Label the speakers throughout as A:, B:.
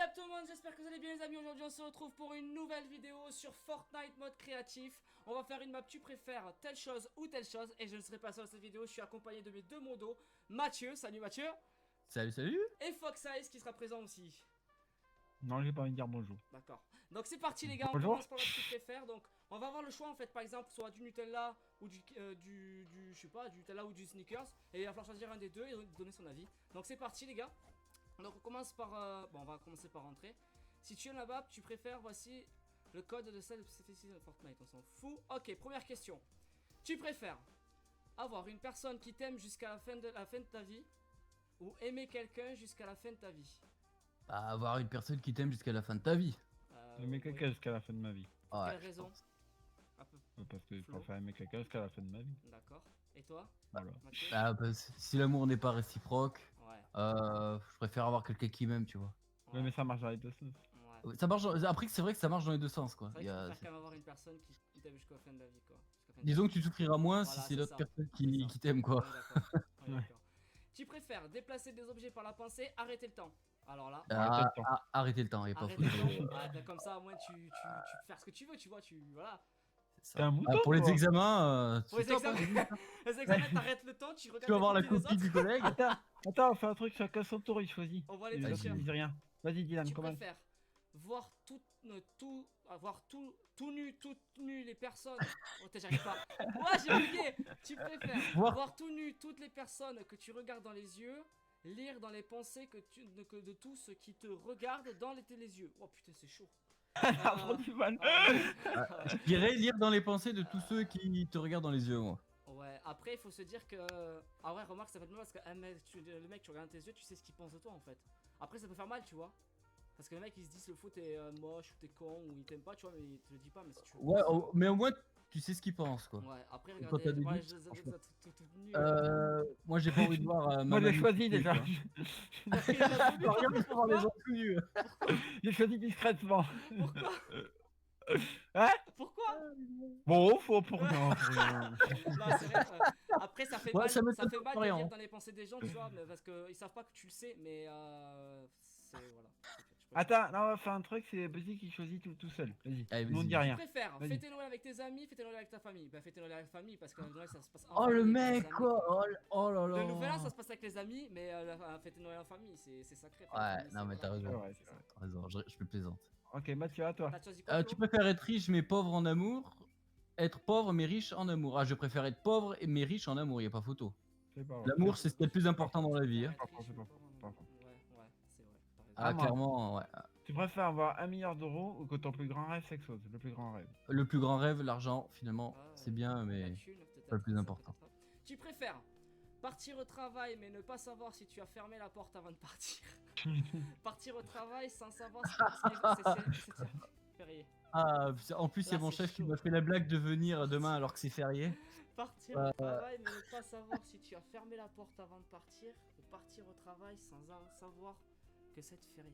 A: à tout le monde, j'espère que vous allez bien les amis. Aujourd'hui on se retrouve pour une nouvelle vidéo sur Fortnite mode créatif. On va faire une map tu préfères telle chose ou telle chose. Et je ne serai pas seul dans cette vidéo, je suis accompagné de mes deux mondos, Mathieu, salut Mathieu.
B: Salut, salut.
A: Et Fox Ice qui sera présent aussi.
C: Non, j'ai pas envie de dire bonjour.
A: D'accord. Donc c'est parti les gars, on
C: Bonjour.
A: commence par la tu préfères. Donc on va avoir le choix en fait, par exemple, soit du Nutella ou du je sais pas, du Nutella ou du Snickers. Et il va falloir choisir un des deux et donner son avis. Donc c'est parti les gars. Donc on commence par, bon on va commencer par rentrer. Si tu es là-bas, tu préfères, voici le code de celle de Fortnite, on s'en fout. Ok, première question. Tu préfères avoir une personne qui t'aime jusqu'à la fin de ta vie ou aimer quelqu'un jusqu'à la fin de ta vie?
B: Bah, avoir une personne qui t'aime jusqu'à la fin de ta vie.
C: Aimer quelqu'un
A: oui.
C: jusqu'à la fin de ma vie.
A: Pour
B: Ouais,
A: quelle
B: je
A: raison?
B: pense.
A: Un peu.
C: Parce que je
A: Flo.
C: préfère aimer quelqu'un jusqu'à la fin de ma vie.
A: D'accord. Et toi,
C: Voilà.
A: Mathieu?
B: Ah, bah, si l'amour n'est pas réciproque,
A: Ouais.
B: je préfère avoir quelqu'un qui m'aime, tu vois.
C: Ouais, mais ça marche dans les deux sens.
A: Ouais.
B: Ça marche. Après, c'est vrai que ça marche dans les deux sens, quoi.
A: C'est vrai que tu préfères quand même avoir une personne qui t'aime jusqu'à la fin de la vie, quoi. Jusqu'à la fin de
B: Disons
A: ta
B: que tu
A: vie.
B: souffriras moins
A: Voilà,
B: si c'est
A: c'est
B: l'autre
A: ça.
B: personne
A: C'est ça.
B: qui t'aime, quoi.
A: On est d'accord. On est
C: Ouais.
A: d'accord. Tu préfères déplacer des objets par la pensée, arrêter le temps. Alors là,
C: Arrêtez le temps.
B: Arrêtez le temps, et pas
A: arrêter
B: photo.
A: le temps. Ah, ben comme ça, au moins, tu peux faire ce que tu veux, tu vois. Voilà.
C: T'es un mouton,
B: Pour les
C: toi.
B: examens,
A: Pour les
B: c'est top, hein.
A: examens, les examens, t'arrêtes le temps, tu regardes
B: Tu vas voir la
A: les
B: copie
A: autres.
B: du collègue.
C: Attends, on fait un truc, chacun son tour, il choisit.
A: On voit les
C: Les autres,
A: tricheurs.
C: ils disent rien. Vas-y, Dylan,
A: Tu
C: commence.
A: préfères voir avoir tout nu les personnes. Oh, j'arrive pas. Ouais, j'ai bugué. Tu préfères voir tout nu toutes les personnes que tu regardes dans les yeux, lire dans les pensées de tous ceux qui te regardent dans les yeux. Oh putain, c'est chaud.
C: Ah, trop du mal.
B: Je dirais lire dans les pensées de tous ceux qui te regardent dans les yeux, moi.
A: Ouais, après il faut se dire que. Ah ouais, remarque, ça fait mal parce que le mec, tu regardes dans tes yeux, tu sais ce qu'il pense de toi en fait. Après, ça peut faire mal, tu vois. Parce que le mec il se dit, le fou t'es moche ou t'es con ou il t'aime pas, tu vois, mais il te le dit pas. Mais si tu veux.
B: Ouais, mais au moins, tu sais ce qu'il pense, quoi.
A: Ouais, après,
B: Quand t'as
A: regardez.
B: des
A: Ouais,
B: doutes, franchement.
A: tout nu.
B: Moi, j'ai pas envie de voir
C: Moi, j'ai choisi déjà.
A: Parce qu'il a voulu,
B: Rien pour voir les gens tout nus.
C: J'ai choisi discrètement.
A: Pourquoi?
C: Hein?
A: Pourquoi?
C: Bon, faut pour rien.
A: Non, c'est vrai. Après, ça fait
B: Ouais,
A: mal,
B: ça me
A: ça fait mal de
B: rien.
A: lire dans les pensées des gens, tu vois, mais parce qu'ils savent pas que tu le sais, mais c'est voilà.
C: Attends, là, on va faire un truc, c'est Buzzy qui choisit tout seul. Vas-y.
B: Allez,
C: Nous, on
B: vas-y.
C: dit
A: Tu
C: rien.
A: préfères
C: Vas-y.
A: fêter Noël avec tes amis, fêter Noël avec ta famille? Bah, fêter Noël avec la famille parce que Noël ça se passe en
B: Oh,
A: famille.
B: le
A: avec les
B: mec,
A: amis,
B: quoi. Oh là là.
A: Le nouvel an ça se passe avec les amis, mais fêter Noël en famille, c'est sacré. Fêter
B: Ouais,
A: Noël,
B: non, mais
A: c'est
B: t'as
A: voilà,
B: raison.
C: Ouais,
A: c'est
C: c'est
A: ça.
C: vrai.
B: T'as raison, je me plaisante.
C: Ok, Mathieu, à toi.
A: T'as choisi quoi,
B: Tu
A: Flo?
B: préfères être riche mais pauvre en amour, être pauvre mais riche en amour. Ah, je préfère être pauvre mais riche en amour, y a pas photo.
C: C'est pas vrai.
B: L'amour, c'est ce qui est le plus important dans la vie. Hein.
A: Être riche,
C: C'est pas
A: mais
C: faux,
A: pauvre,
C: c'est pas faux.
A: ouais, c'est vrai. T'as raison.
B: Ah,
C: moi.
B: clairement, ouais.
C: Tu préfères avoir 1 milliard d'euros ou que ton plus grand rêve s'exauce? Le plus grand rêve.
B: Le plus grand rêve, l'argent, finalement,
A: Ah,
B: c'est bien,
A: la
B: mais
A: thune, peut-être,
B: pas le plus
A: ça
B: important.
A: peut-être. Tu préfères partir au travail mais ne pas savoir si tu as fermé la porte avant de partir. Partir au travail sans savoir si c'est férié.
B: Ah, en plus, il y
A: Là,
B: a mon
A: c'est
B: chef qui
A: chaud.
B: m'a fait la blague de venir demain alors que c'est férié.
A: Partir au travail mais ne pas savoir si tu as fermé la porte avant de partir. Ou partir au travail sans savoir que c'est férié.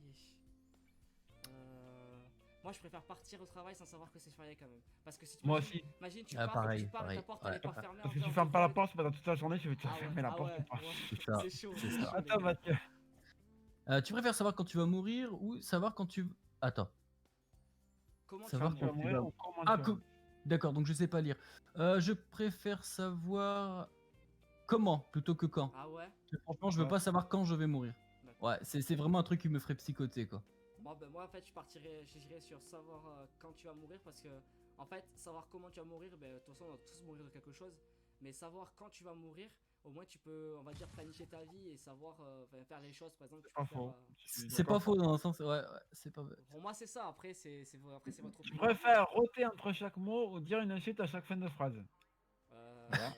A: Moi je préfère partir au travail sans savoir que c'est férié quand même. Parce que si tu
C: Moi aussi.
A: imagine tu
B: Ah,
A: pars,
B: pareil,
A: tu pars et
B: pareil,
A: ta porte
B: ouais.
A: elle est pas fermée.
C: Parce que
A: après,
C: tu
A: on
C: fermes
A: te
C: pas la
A: vole.
C: porte pendant toute la journée, tu veux te
A: Ah ouais,
C: fermer la
A: ah
C: porte.
A: ouais,
C: ou pas.
B: C'est ça.
A: c'est chaud.
B: c'est
A: C'est
B: ça.
A: chaud, les
C: Attends,
A: gars.
C: Mathieu.
B: Tu préfères savoir quand tu vas mourir ou savoir quand tu... Attends.
A: Comment
B: Savoir
A: tu
C: Tu
A: vas
C: vas
B: quand tu
A: mourir?
C: mourir
B: vas...
C: ou comment
B: Ah,
C: tu vas mourir?
B: d'accord, donc je sais pas lire. Je préfère savoir comment plutôt que quand.
A: Ah ouais?
B: Parce que franchement, je veux
C: Ouais.
B: pas savoir quand je vais mourir.
A: D'accord.
B: Ouais, c'est vraiment un truc qui me ferait psychoter, quoi.
A: Bon, ben moi en fait j'irais sur savoir quand tu vas mourir parce que en fait savoir comment tu vas mourir, ben de toute façon on va tous mourir de quelque chose, mais savoir quand tu vas mourir, au moins tu peux on va dire planifier ta vie et savoir faire les choses par exemple. Tu
C: Pas
A: peux faire,
C: faux. Je suis
B: C'est pas
C: d'accord.
B: faux dans un sens, ouais, c'est pas...
A: pour moi c'est ça, après c'est votre
C: Tu
A: opinion.
C: préfères roter entre chaque mot ou dire une insulte à chaque fin de phrase?
A: Euh...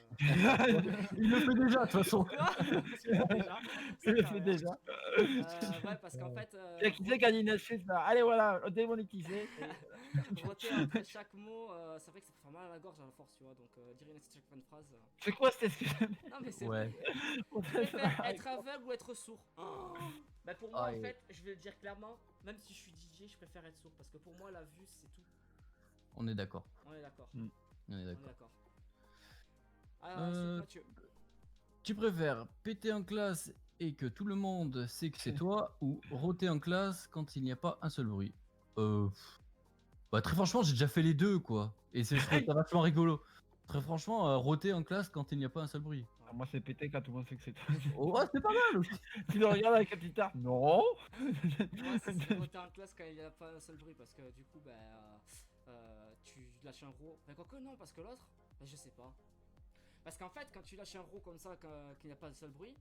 B: Il le fait déjà, de toute façon.
A: Quoi? Je le fais déjà.
C: Je le
A: Ça,
C: fais
A: quand
C: déjà.
A: même. Ouais parce qu'en fait
C: Qui c'est qui a dit une insulte là? Allez, voilà, démonétisé.
A: roter entre chaque mot, c'est vrai que ça peut faire mal à la gorge à la force, tu vois, donc dire une chaque fin de phrase.
C: C'est quoi cette excuse?
A: Non mais c'est
B: Ouais.
A: vrai. Tu préfères être aveugle ou être sourd? Bah pour moi
B: Ah,
A: en
B: et-
A: fait, je vais le dire clairement, même si je suis DJ, je préfère être sourd parce que pour moi la vue c'est tout.
B: On est d'accord.
A: On est d'accord.
C: Mm.
B: On est
A: On est
B: d'accord.
A: d'accord. Alors, c'est Mathieu.
B: Tu préfères péter en classe et que tout le monde sait que c'est toi, ou rôter en classe quand il n'y a pas un seul bruit. Bah, très franchement, j'ai déjà fait les deux, quoi. Et je trouve ça vachement rigolo. Très franchement, rôter en classe quand il n'y a pas un seul bruit.
C: Ah, moi, c'est pété quand tout le monde sait que c'est toi.
B: Oh, ouais, c'est pas mal aussi.
C: Tu le regardes avec la petite guitare. Non.
A: Moi, c'est voter en classe quand il n'y a pas un seul bruit parce que du coup, tu lâches un roux. Mais quoique, non, parce que l'autre, je sais pas. Parce qu'en fait, quand tu lâches un roux comme ça, qu'il n'y a pas un seul bruit,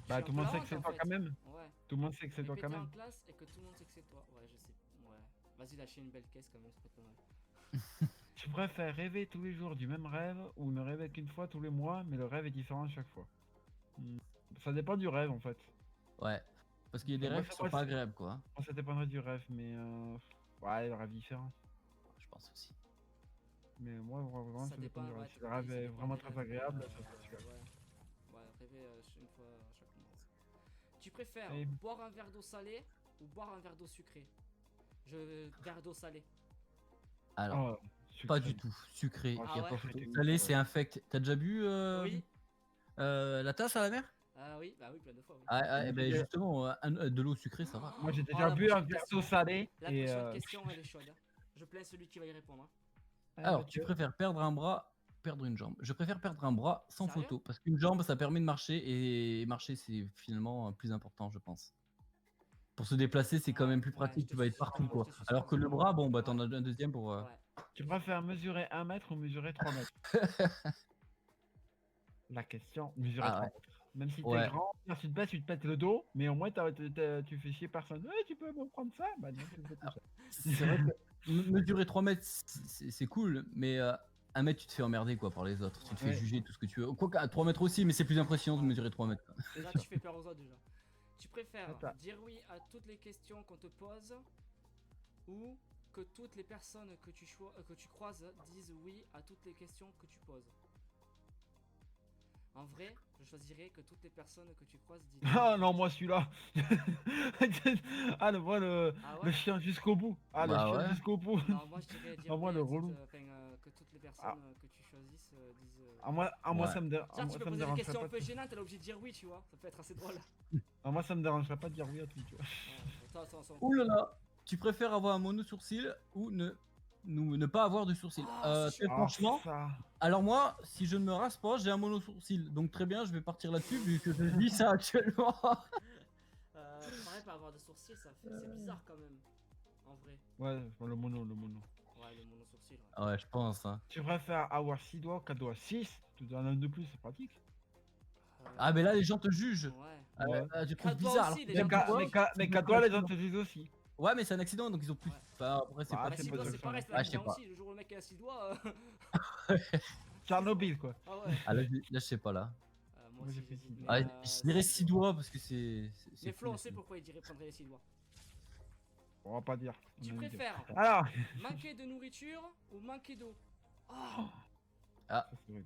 C: Bah,
A: tu
C: tout le monde sait que
A: honte,
C: c'est
A: en
C: toi
A: fait.
C: quand même.
A: Ouais.
C: Tout le monde sait que c'est
A: Mais
C: toi quand
A: péter en
C: même.
A: classe et que tout le monde sait que c'est toi. Ouais, je sais. Ouais. Vas-y, lâchez une belle caisse quand même, ça peut être pas mal.
C: Tu préfères rêver tous les jours du même rêve ou ne rêver qu'une fois tous les mois, mais le rêve est différent à chaque fois? Ça dépend du rêve en fait.
B: Ouais. Parce qu'il y a des
C: Moi,
B: rêves
C: ça-
B: qui sont
C: moi,
B: pas
C: c'est-
B: agréables, quoi.
C: Moi, ça dépendrait du rêve, mais ouais, le rêve différent.
B: Je pense aussi.
C: Mais moi, vraiment, ça dépend du
A: ouais,
C: rêve. Si
A: t'as
C: le
A: compris,
C: rêve
A: ça
C: est
A: dépend
C: vraiment
A: des
C: très
A: rêves,
C: agréable,
A: ouais.
C: ça peut se faire.
A: Ouais, rêver une fois à chaque moment. Tu préfères
C: Et-
A: boire un verre d'eau salée ou boire un verre d'eau sucrée? Verre d'eau salée.
B: Alors,
C: Oh,
B: pas
C: sucré.
B: du tout. Sucré.
C: Oh,
A: Ah
C: y a
A: ouais
C: pas photo.
B: Salé, c'est infect. T'as déjà bu
A: Oui.
B: la tasse à la mer?
A: Ah oui, bah oui, plein de fois. Oui.
B: Eh ben, justement, de l'eau sucrée, ça va.
C: Moi, j'ai
A: Oh,
C: déjà
A: la
C: bu un
A: prochaine
C: verre
A: question.
C: d'eau salée.
A: La
C: Et
A: prochaine question, elle est chaude. Hein. Je plains celui qui va y répondre. Hein.
B: Alors, tu préfères perdre un bras, perdre une jambe? Je préfère perdre un bras sans
A: Sérieux?
B: photo, parce qu'une jambe, ça permet de marcher, et marcher, c'est finalement plus important, je pense. Pour se déplacer, c'est quand
A: Ouais,
B: même plus
A: ouais,
B: pratique,
A: je
B: tu
A: te
B: vas être
A: suis,
B: partout,
A: je
B: quoi.
A: te suis sur
B: Alors que
A: ça.
B: le bras, bon, bah t'en
A: Ouais.
B: as un deuxième pour...
A: Ouais.
C: Tu préfères mesurer 1 mètre ou mesurer 3 mètres? La question, mesurer
B: Ah
C: 3
B: ouais.
C: mètres. Même si t'es
B: Ouais.
C: grand, quand tu te pètes le dos, mais au moins tu fais chier personne. Ouais, tu peux me prendre ça? Bah non, tu le fais tout seul.
B: C'est vrai que mesurer 3 mètres, c'est cool, mais 1 mètre, tu te fais emmerder, quoi, par les autres. Tu te fais
C: Ouais.
B: juger, tout ce que tu veux. Quoique, à 3 mètres aussi, mais c'est plus impressionnant de mesurer 3 mètres, quoi.
C: C'est
A: Là,
C: sûr.
A: tu fais peur aux autres déjà. Tu préfères
C: Attends.
A: dire oui à toutes les questions qu'on te pose ou que toutes les personnes que tu croises disent oui à toutes les questions que tu poses? En vrai, je choisirais que toutes les personnes que tu croises disent
C: Ah non, moi celui-là. Ah,
A: Ah
C: le
A: ouais?
C: chien jusqu'au bout. Ah, le
B: Bah
C: chien
B: ouais.
C: jusqu'au bout.
A: Non, moi je dirais dire
C: Ah, moi,
A: oui
C: le
A: à toutes,
C: relou.
A: que toutes les personnes que tu choisisses disent.
C: Moi,
B: Ouais.
C: ça me
A: Genre, tu peux
C: ça me
A: poser des
C: dérangerait
A: questions
C: pas.
A: un peu gênantes, t'es obligé de dire oui, tu vois. Ça peut être assez drôle.
C: Moi, ça me dérangerait pas de dire oui à tout, tu vois.
A: Attends,
B: Ouh là là, tu préfères avoir un mono-sourcil ou ne pas avoir de sourcil?
A: Ah, c'est
B: Très
A: chiant.
B: franchement,
C: ça.
B: alors moi, si je ne me rase pas, j'ai un mono-sourcil. Donc très bien, je vais partir là-dessus vu que je dis ça actuellement.
A: Pareil, pas avoir de sourcils, c'est bizarre quand même. En vrai.
C: Ouais, le mono.
A: Ouais, le mono sourcil. Ouais.
B: Ouais, je pense. Hein.
C: Tu préfères avoir 6 doigts ou 4 doigts? 6? Tu donnes un de plus, c'est pratique.
B: Ah, mais là, les gens te jugent.
A: Ouais.
C: Ouais.
B: Tu trouves
A: 4 doigts
B: bizarre.
A: aussi,
B: alors
A: les
B: que
A: gens
B: quatre
A: te
B: doigts,
A: jugent.
C: Mais
B: c'est
C: 4
B: pas
C: doigts,
B: un
C: les gens
B: accident.
C: te disent aussi.
B: Ouais, mais c'est un accident, donc ils ont plus.
A: Ouais.
B: Enfin, après, c'est
C: Bah,
B: pas.
A: Bah,
C: c'est
A: 6
C: pas
A: doigts,
C: de
A: c'est
C: ça.
A: pareil, c'est
B: Ah, je sais
A: l'accident
B: pas.
A: aussi. Le jour où le mec a 6 doigts.
C: Tchernobyl, quoi.
A: Ah ouais.
B: Ah, là, je sais pas là.
A: Moi
C: Moi,
A: aussi,
C: j'ai fait
A: j'hésite.
C: six
A: Mais,
C: doigts.
B: Ah, je dirais 6 doigts parce que c'est.
A: Mais Flo,
B: cool,
A: on sait
B: c'est-
A: pourquoi il dirait prendrait les 6 doigts.
C: On va pas dire.
A: Tu
C: On a une idée.
A: préfères
C: Alors.
A: manquer de nourriture ou manquer d'eau?
C: Ça, c'est vrai.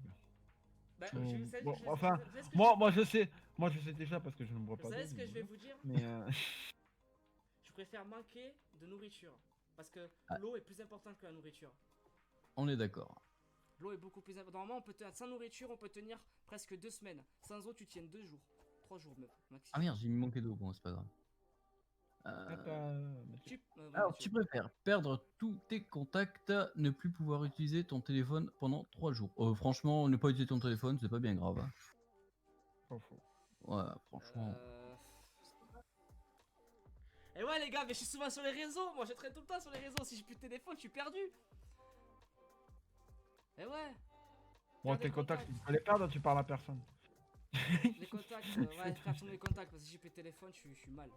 A: Bah,
C: Bon,
A: je sais,
C: bon,
A: je-
C: enfin,
A: vous savez ce que
C: Moi, je sais. Moi, je sais déjà parce que je ne bois
A: Vous
C: pas
A: savez
C: d'eau,
A: ce que je vais
C: évidemment.
A: vous dire?
C: Mais
A: Je préfère manquer de nourriture. Parce que
B: Ah.
A: l'eau est plus importante que la nourriture.
B: On est d'accord.
A: L'eau est beaucoup plus importante. Normalement, sans nourriture, on peut tenir presque 2 semaines. Sans eau, tu tiens 2 jours. 3 jours même, maximum.
B: Ah merde, j'ai mis manqué d'eau. Bon, c'est pas grave. Alors, tu préfères perdre tous tes contacts, ne plus pouvoir utiliser ton téléphone pendant 3 jours. Franchement, ne pas utiliser ton téléphone, c'est pas bien grave. Hein.
C: pas faux.
B: Ouais, franchement.
A: Et ouais, les gars, mais je suis souvent sur les réseaux. Moi, je traîne tout le temps sur les réseaux. Si j'ai plus de téléphone, je suis perdu. Et ouais.
C: Bon,
A: Perdre
C: tes
A: les
C: contacts, tu peux les perdre, tu parles à personne.
A: Les contacts, ouais, perdre tous mes contacts. Parce que si j'ai plus de téléphone, je suis mal. Je suis mal.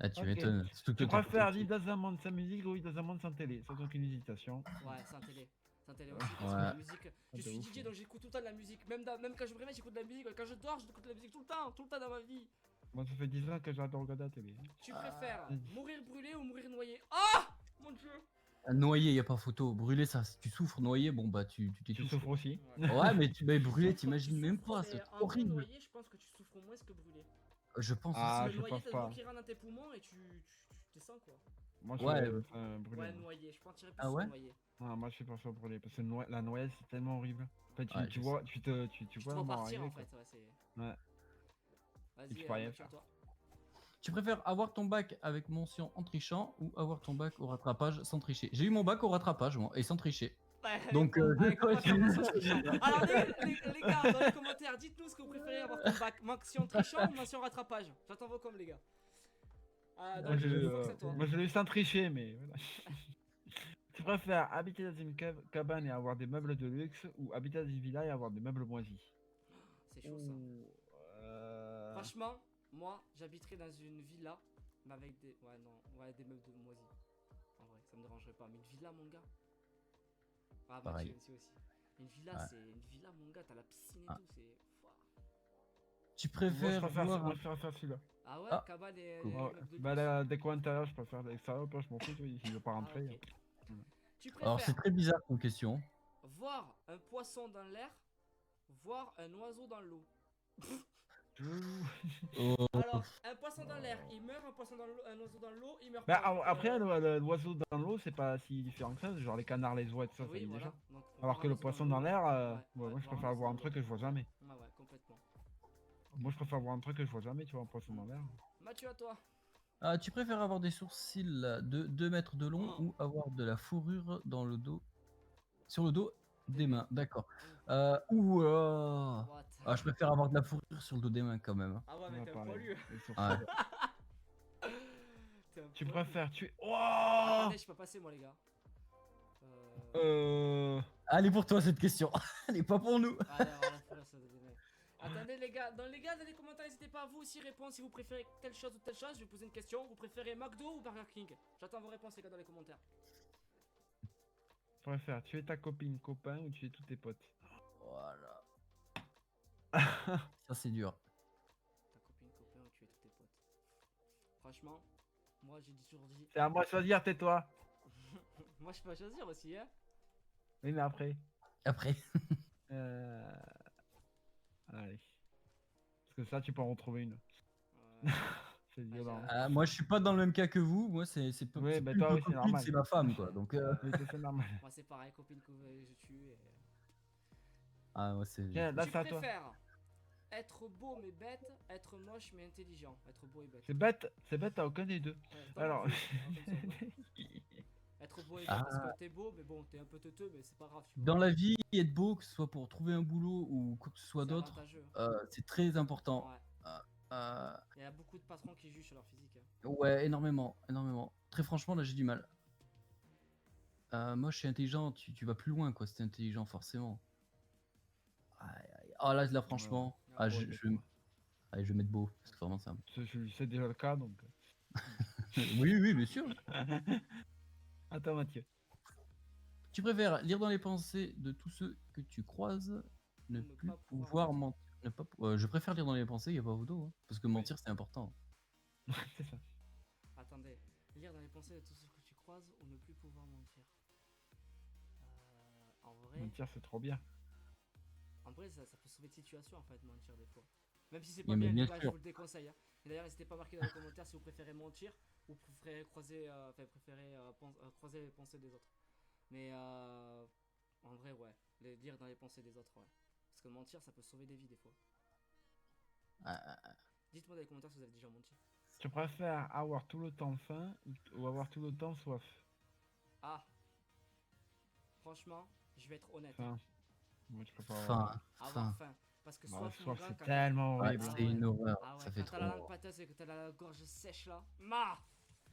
B: Ah, tu
C: Ok.
B: m'étonnes. Surtout que
C: Tu
B: t'as-
C: préfères vivre dans un monde sans musique ou vivre dans un monde sans télé? Sans aucune hésitation.
A: Ouais, sans télé. Sans télé aussi, parce
B: Ouais.
A: que la musique. Je
C: de
A: suis
C: ouf,
A: DJ, donc j'écoute tout le temps de la musique. Même quand je me réveille, j'écoute de la musique. Quand je dors, j'écoute de la musique tout le temps dans ma vie.
C: Moi, ça fait 10 ans que j'adore regarder la télé.
A: Tu préfères
C: vas-y.
A: mourir brûlé ou mourir noyé? Ah! Mon dieu!
B: Noyé, y a pas photo. Brûlé, ça, si tu souffres. Noyé, bon bah tu
C: Tu
B: t'étouffes.
C: souffres aussi.
B: Ouais, mais brûlé,
A: Tu
B: t'imagines même
A: souffres,
B: pas,
A: mais
B: c'est
A: en vrai,
B: horrible.
A: noyé, je pense que tu souffres moins que brûlé.
B: Je pense
C: Ah,
A: Le
C: je
A: noyé,
C: pense
A: t'as de
C: pas.
A: l'eau qui rentre dans tes poumons et tu descends quoi.
C: Moi, je
B: Ouais,
C: suis brûlé.
A: Ouais,
C: moi.
A: noyé, je partirais plus
B: Ah ouais
A: sur noyé.
C: Ah, moi, je suis pas sûr brûlé. Parce que la noyade, c'est tellement horrible. En fait,
B: Ouais,
C: tu
B: je
C: vois, tu
A: Tu
C: vois
A: te
C: la mort
A: repartir
C: arriver,
A: en
C: quoi.
A: fait, ouais, c'est. Vas-y,
C: tu peux rien
A: Mathieu,
C: faire.
A: à toi.
B: Tu préfères avoir ton bac avec mention en trichant ou avoir ton bac au rattrapage sans tricher? J'ai eu mon bac au rattrapage, moi, et sans tricher.
A: Ouais,
B: Donc,
A: allez,
B: je
A: préfère mention trichant. Alors, les gars, dans les commentaires, dites-nous ce que vous préférez avoir comme bac. Mention trichant ou mention rattrapage? J'attends vos coms, les gars.
C: Moi,
A: Donc,
C: je,
A: Fox, c'est toi.
C: moi, je l'ai eu sans tricher, mais voilà. Tu préfères habiter dans une cabane et avoir des meubles de luxe ou habiter dans une villa et avoir des meubles moisis?
A: C'est chaud, ça.
C: Ouh,
A: Franchement, moi, j'habiterais dans une villa, mais avec des. Ouais, non, ouais, des meubles de moisis. En vrai, ça me dérangerait pas. Mais une villa, mon gars. Ah,
B: Pareil.
A: Mathieu aussi. Une villa,
B: Ouais.
A: c'est une villa, mon gars. T'as la piscine et
B: Ah.
A: tout. C'est. Ouah.
B: Tu
C: moi, je
B: préfères
C: préfère,
B: voir
C: moi,
B: un...
C: je préfère celui-là.
A: Ah ouais,
B: Ah,
A: cabane et
B: cool.
A: les
C: Ouais,
A: meubles de
C: bah,
A: luxe.
C: la déco intérieure, je préfère l'extérieur, je m'en fous, tu vois, si je veux pas
A: Ah,
C: rentrer.
A: ok. Tu
B: Alors, c'est
A: préfères
B: très bizarre comme question.
A: voir un poisson dans l'air, voir un oiseau dans l'eau.
B: Oh,
A: Alors, un poisson dans l'air, il meurt, un poisson dans l'eau, un oiseau dans l'eau, il meurt
C: Bah,
A: pas. Donc,
C: après, l'oiseau dans l'eau, c'est pas si différent que ça. Genre les canards, les oies, tout ça, ça
A: oui,
C: y est
A: voilà.
C: déjà.
A: Donc,
C: Alors
A: voir
C: que
A: un
C: le
A: oiseau
C: poisson
A: l'eau,
C: dans l'air,
A: ouais,
C: moi je
A: voir un
C: préfère
A: oiseau
C: voir un
A: dans
C: truc
A: l'eau.
C: que je vois jamais.
A: Ouais, complètement.
C: Moi je préfère voir un truc que je vois jamais, tu vois, un poisson dans l'air.
A: Mathieu, à toi.
B: Ah, tu préfères avoir des sourcils de 2 mètres de long ou avoir de la fourrure dans le dos, sur le dos des mains? D'accord.
A: What?
B: Je préfère avoir de la fourrure sur le dos des mains quand même, hein.
A: Ah ouais, mais
C: Ouais,
A: t'es un
C: pareil,
A: poilu.
C: les sourcils.
B: Ouais.
A: T'es un
C: Tu
A: poilu.
C: préfères tuer.
A: Attendez, je suis pas passé, moi, les gars.
B: Allez, pour toi cette question. Elle est pas pour nous.
A: Allez, voilà, faut la ça devient. Attendez, les gars, dans les commentaires, n'hésitez pas à vous aussi répondre si vous préférez telle chose ou telle chose. Je vais poser une question. Vous préférez McDo ou Burger King? J'attends vos réponses, les gars, dans les commentaires.
C: Tu préfères tuer ta copine, copain ou tuer tous tes potes?
B: Voilà. Ça, c'est dur.
A: Ta copine, copain ou tuer tous tes potes. Franchement, moi j'ai toujours dit.
C: C'est à moi de choisir, tais-toi.
A: Moi je peux pas choisir aussi, hein.
C: Oui, mais après.
B: Après.
C: Allez. Parce que ça, tu peux en retrouver une.
A: Ouais.
C: C'est violent.
B: Moi, je suis pas dans le même cas que vous. Moi, c'est pas
C: Ouais,
B: c'est
C: bah
B: plus
C: toi,
B: ma
C: oui, c'est
B: copine,
C: normal.
B: c'est ma femme, quoi. Donc,
C: Oui, c'est normal.
A: Moi c'est pareil, copine que je tue. Et...
B: ouais, c'est.
C: Tiens, là,
A: Tu
C: c'est à toi.
A: préfères être beau mais bête, être moche mais intelligent. Être beau et bête.
C: C'est bête, t'as aucun des deux.
A: Ouais, attends,
C: Alors.
A: comme ça, ouais. Être beau et bête parce que t'es beau, mais bon, t'es un peu teuteux, mais c'est pas grave. Tu vois.
B: Dans la vie, être beau, que ce soit pour trouver un boulot ou quoi que ce soit
A: C'est
B: d'autre,
A: avantageux.
B: c'est très important.
A: Ouais. Il y a beaucoup de patrons qui jugent sur leur physique. Hein.
B: Ouais, énormément, énormément. Très franchement, là, j'ai du mal. Moche et intelligent, tu vas plus loin, quoi. Si t'es intelligent, forcément. Aïe, aïe. Ah là, franchement,
A: Ouais.
B: je vais allez, je vais mettre beau, parce que vraiment, ça.
C: C'est déjà le cas, donc.
B: Oui, oui, bien sûr.
C: Attends, Mathieu.
B: Tu préfères lire dans les pensées de tous ceux que tu croises, ne
A: Ne
B: plus
A: pas pouvoir
B: pouvoir mentir. Je préfère lire dans les pensées, il a pas photo, hein, parce que mentir, c'est important.
C: C'est ça.
A: Attendez, lire dans les pensées de tous ceux que tu croises ou ne plus pouvoir mentir. En
C: Mentir, c'est trop bien.
A: vrai, ça peut sauver de situation en fait, mentir des fois. Même si c'est pas
B: Oui, mais
A: bien,
B: bien
A: les gars, je
B: sûr.
A: vous le déconseille. Hein. Et d'ailleurs, n'hésitez pas à marquer dans les commentaires si vous préférez mentir ou préférez croiser, croiser les pensées des autres. Mais en vrai, ouais, lire dans les pensées des autres, ouais. Parce que mentir, ça peut sauver des vies des fois. Dites-moi dans les commentaires si vous avez déjà menti.
C: Tu préfères avoir tout le temps faim ou avoir tout le temps soif?
A: Ah, franchement, je vais être honnête.
C: Faim. Moi, je préfère
B: Faim,
A: Avoir
B: faim.
A: faim. Parce que
C: Bah,
A: soif, mon
C: soif,
A: gars,
C: c'est
A: quand
C: tellement
B: Ouais,
C: horrible.
A: Ah
B: c'est
A: ouais.
B: une horreur,
A: Ah ouais,
B: ça fait
A: quand t'as la langue
B: trop.
A: pâteuse et que t'as la gorge sèche là. Ma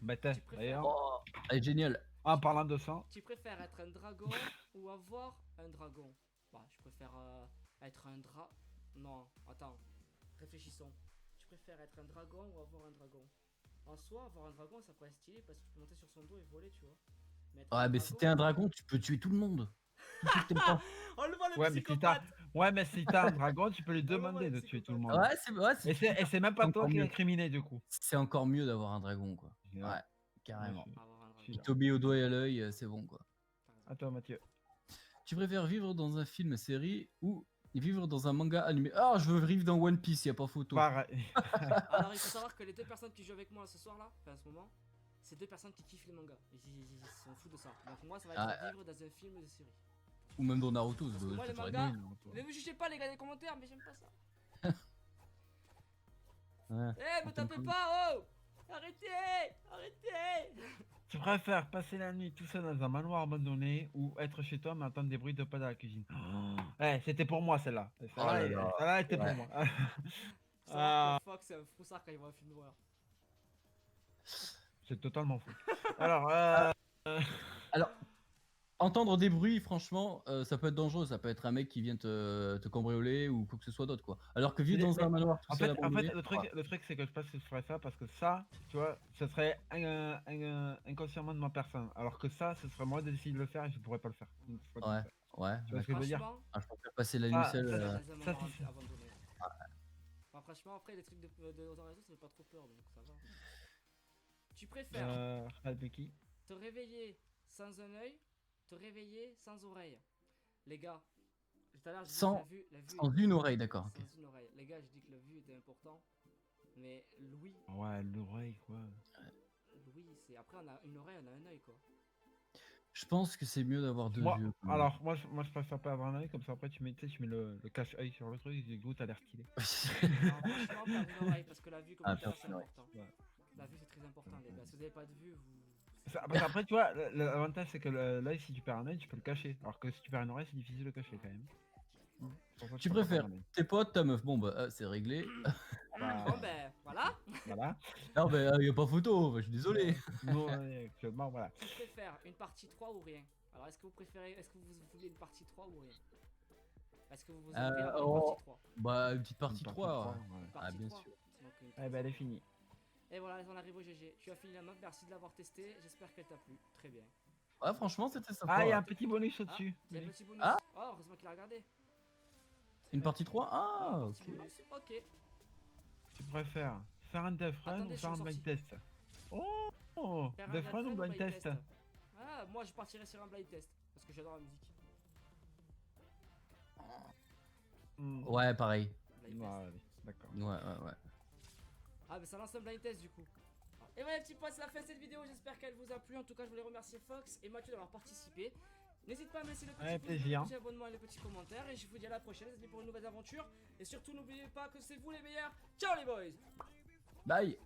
C: Bah,
A: Tu préfères-
C: d'ailleurs,
B: Oh, elle est géniale.
C: en parlant de ça,
A: Tu préfères être un dragon ou avoir un dragon? Bah, je préfère être un Non, attends. Réfléchissons. Tu préfères être un dragon ou avoir un dragon? En soi, avoir un dragon, ça pourrait être stylé parce que tu peux monter sur son dos et voler, tu vois. Mais être
B: Ouais, mais si t'es un dragon, tu peux tuer tout le monde. Tous ceux que t'aimes pas.
A: Oh, le voit le
C: ouais, mais
A: psychopathe!
C: si t'as un dragon, tu peux lui
A: Ah ouais,
C: demander
A: ouais,
C: de
A: le
C: tuer tout le
A: psychopathe.
C: monde.
B: Ouais,
C: Et c'est même pas toi
B: encore
C: qui es
B: mieux.
C: incriminé du coup.
B: C'est encore mieux d'avoir un dragon, quoi.
C: Ouais.
B: Ouais, carrément.
A: Avoir un dragon.
C: Je suis
B: Il t'obéit au doigt et à l'œil, c'est bon, quoi.
A: T'as raison.
C: À toi, Mathieu.
B: Tu préfères vivre dans un film série ou vivre dans un manga animé? Ah, je veux vivre dans One Piece, y a pas photo.
C: Pareil.
A: Alors, il faut savoir que les deux personnes qui jouent avec moi ce soir là, enfin en ce moment, c'est deux personnes qui kiffent les mangas. Ils s'en foutent de ça. Donc, moi, ça va être vivre dans un film de série.
B: Ou même dans Naruto,
A: Parce que moi, les
B: ça t'aurait
A: mangas,
B: bien, Naruto.
A: ne me jugez pas les gars des commentaires, mais j'aime pas ça.
B: Ouais.
A: Eh, me tapez pas, oh! Arrêtez! Arrêtez!
C: Tu préfères passer la nuit tout seul dans un manoir abandonné ou être chez toi mais entendre des bruits de pas dans la cuisine? C'était pour moi celle-là.
B: Oh là là.
C: Celle-là était pour
B: Ouais.
C: moi.
A: Savoir que Fox c'est un froussard quand il voit un film d'horreur.
C: C'est totalement fou. Alors,
B: Alors, entendre des bruits, franchement, ça peut être dangereux. Ça peut être un mec qui vient te cambrioler ou quoi que ce soit d'autre, quoi. Alors que vivre dans un manoir tout
C: en
B: seul
C: fait,
B: abandonné,
C: le truc c'est que je pense que je ferais ça parce que ça, tu vois, ce serait inconsciemment de ma personne. Alors que ça, ce serait moi de décider de le faire et je pourrais pas le faire. Donc, faut pas
B: ouais,
C: le faire.
B: ouais.
C: Tu vois ce que je veux dire?
A: Franchement,
B: Ah, je préfère passer la nuit seul.
A: dans un
C: ça,
A: manoir
C: c'est-
A: abandonné. Enfin, franchement, après, les trucs de réseau, ça fait pas trop peur, donc ça va. Tu préfères
C: Albuquerque.
A: te réveiller sans un œil, te réveiller sans oreille. Les gars, tout à l'heure, je dis
B: Sans-
A: que la vue
B: Sans une oreille, d'accord. ok.
A: sans une oreille. Les gars, je dis que la vue était important, mais l'ouïe,
C: Ouais, l'oreille quoi.
A: l'ouïe, c'est après on a une oreille, on a un œil quoi.
B: Je pense que c'est mieux d'avoir deux
C: Moi,
B: yeux. quand même.
C: alors, moi je préfère pas avoir un œil, comme ça après tu mets le cache-œil sur le truc, et du coup t'as l'air stylé.
A: Non, franchement, perdre une oreille parce que la vue, comme
B: Ah,
A: je disais,
B: perdre
A: c'est
B: une oreille.
A: important.
C: Ouais.
A: La vue, c'est très important, les gars. Si vous n'avez pas de vue, vous.
C: Parce qu'après, tu vois, l'avantage c'est que l'œil, si tu perds un œil, tu peux le cacher. Alors que si tu perds une oreille, c'est difficile de le cacher quand même. C'est pour ça que
B: Tu
C: je préfère
B: préfères
C: perdre un œil.
B: tes potes, ta meuf. Bon, bah, c'est réglé.
C: Bah,
A: Bon, ben, voilà.
C: voilà.
B: Non, mais y a pas photo. Bah, je suis désolé.
C: Nous, actuellement, voilà.
A: Qui préfère une partie 3 ou rien? Alors, est-ce que vous préférez, est-ce que vous voulez une partie 3 ou rien? Est-ce que vous aimeriez avoir une
B: oh.
A: partie 3?
B: Bah, une petite partie
C: Une
B: 3.
C: trois, ouais.
A: Une
B: Ah,
A: partie
B: bien
A: 3.
B: sûr.
A: Donc, une
C: Eh ben, elle est finie.
A: Et voilà, on arrive au GG. Tu as fini la meuf, merci de l'avoir testé. J'espère qu'elle t'a plu. Très bien.
B: Ouais, franchement, c'était sympa.
C: Ah, il y a
B: ouais.
C: un petit bonus
A: Ah,
C: au-dessus.
A: il y a un petit bonus.
B: Ah.
A: Oh, heureusement qu'il a regardé.
B: Une partie 3. Ah,
A: Un
B: ok.
A: petit bonus. Ok.
C: Tu préfères faire un death run
A: Attendez,
C: ou
A: je
C: faire un
A: suis
C: blind
A: sorti.
C: test? Oh,
A: Faire un
C: death run ou blind test?
A: Ah, moi je partirais sur un blind test. Parce que j'adore la musique.
B: Ouais, pareil.
A: Blind
C: Ouais,
A: test.
C: allez, d'accord.
B: Ouais.
A: Ah, mais ça lance un blind test du coup. Et voilà, les petits potes, c'est la fin de cette vidéo. J'espère qu'elle vous a plu. En tout cas, je voulais remercier Fox et Mathieu d'avoir participé. N'hésite pas à me laisser le petit
C: Avec
A: pouce bleu,
C: plaisir.
A: le petit abonnement et le petit commentaire. Et je vous dis à la prochaine. Les amis, pour une nouvelle aventure. Et surtout, n'oubliez pas que c'est vous les meilleurs. Ciao les boys!
B: Bye.